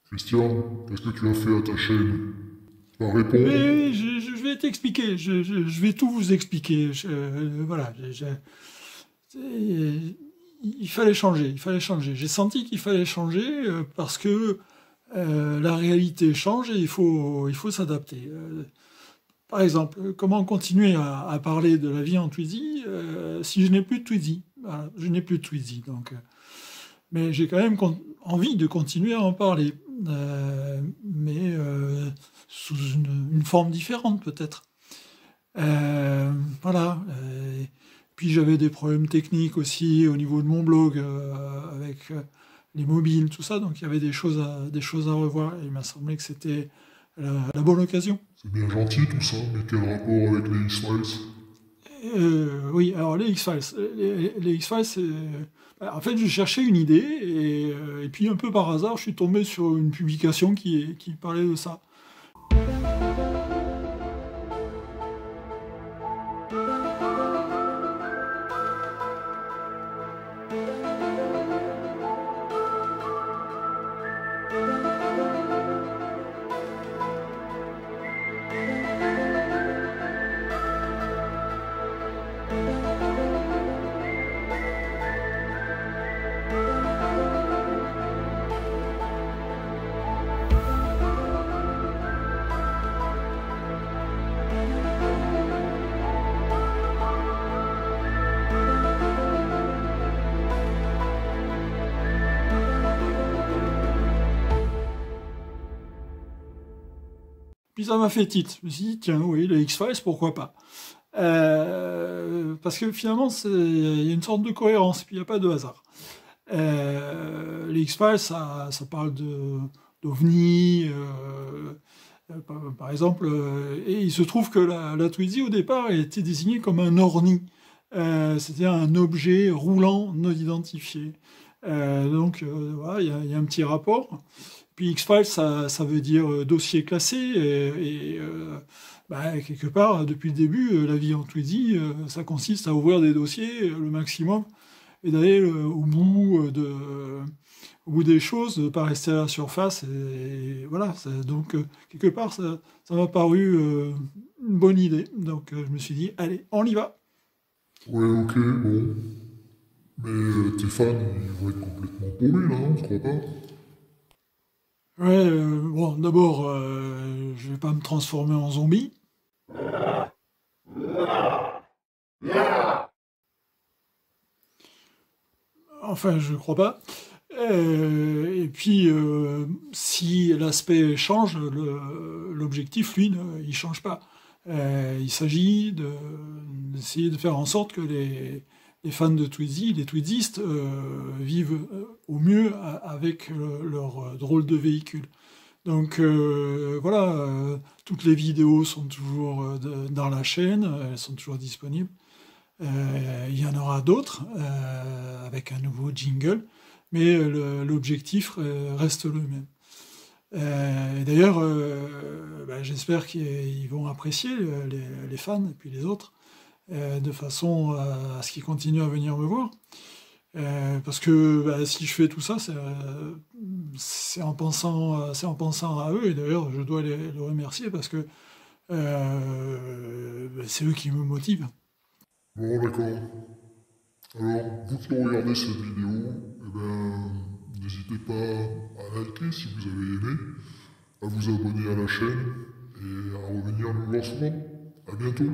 Christian, qu'est-ce que tu as fait à ta chaîne? Tu vas répondre? Oui, je vais t'expliquer, je vais tout vous expliquer. Voilà, c'est- il fallait changer, il fallait changer. J'ai senti qu'il fallait changer parce que la réalité change et il faut s'adapter. Par exemple, comment continuer à parler de la vie en Twizy si je n'ai plus de Twizy? Voilà, je n'ai plus de Twizy, donc. Mais j'ai quand même envie de continuer à en parler, mais sous une forme différente peut-être. Voilà. Puis j'avais des problèmes techniques aussi au niveau de mon blog avec les mobiles, tout ça. Donc il y avait des choses à revoir. Et il m'a semblé que c'était la bonne occasion. C'est bien gentil tout ça, mais quel rapport avec les X-Files? Oui, alors les X-Files. Les X-Files, en fait, je cherchais une idée et puis un peu par hasard, je suis tombé sur une publication qui parlait de ça. Puis ça m'a fait titre. Je me suis dit, tiens, oui, les X-Files, pourquoi pas? Parce que finalement, il y a une sorte de cohérence, puis il n'y a pas de hasard. Les X-Files, ça parle d'OVNI, par exemple, et il se trouve que la Twizy, au départ, elle était désignée comme un orni. C'était un objet roulant non identifié. Donc, voilà, il y a un petit rapport. Puis X-Files, ça veut dire dossier classé, bah, quelque part, depuis le début, la vie en Twizy, ça consiste à ouvrir des dossiers le maximum et d'aller au bout des choses, de ne pas rester à la surface. Et voilà, donc quelque part, ça m'a paru une bonne idée. Donc je me suis dit, allez, on y va. Ouais, ok, bon. Mais tes fans, ils vont être complètement paumés là, non? Tu crois pas? Ouais, bon, d'abord, je vais pas me transformer en zombie. Enfin, je crois pas. Et puis, si l'aspect change, l'objectif, lui, il change pas. Il s'agit d'essayer de faire en sorte que les fans de Twizy, les Twizistes, vivent au mieux avec leur drôle de véhicule. Donc voilà, toutes les vidéos sont toujours dans la chaîne, elles sont toujours disponibles. Il y en aura d'autres avec un nouveau jingle, mais l'objectif reste le même. D'ailleurs, bah, j'espère qu'ils vont apprécier les fans et puis les autres, de façon à ce qu'ils continuent à venir me voir. Parce que bah, si je fais tout ça, c'est en pensant à eux, et d'ailleurs je dois les remercier parce que bah, c'est eux qui me motivent. Bon, d'accord. Alors, vous qui regardez cette vidéo, eh ben, n'hésitez pas à liker si vous avez aimé, à vous abonner à la chaîne et à revenir nous voir souvent. À bientôt.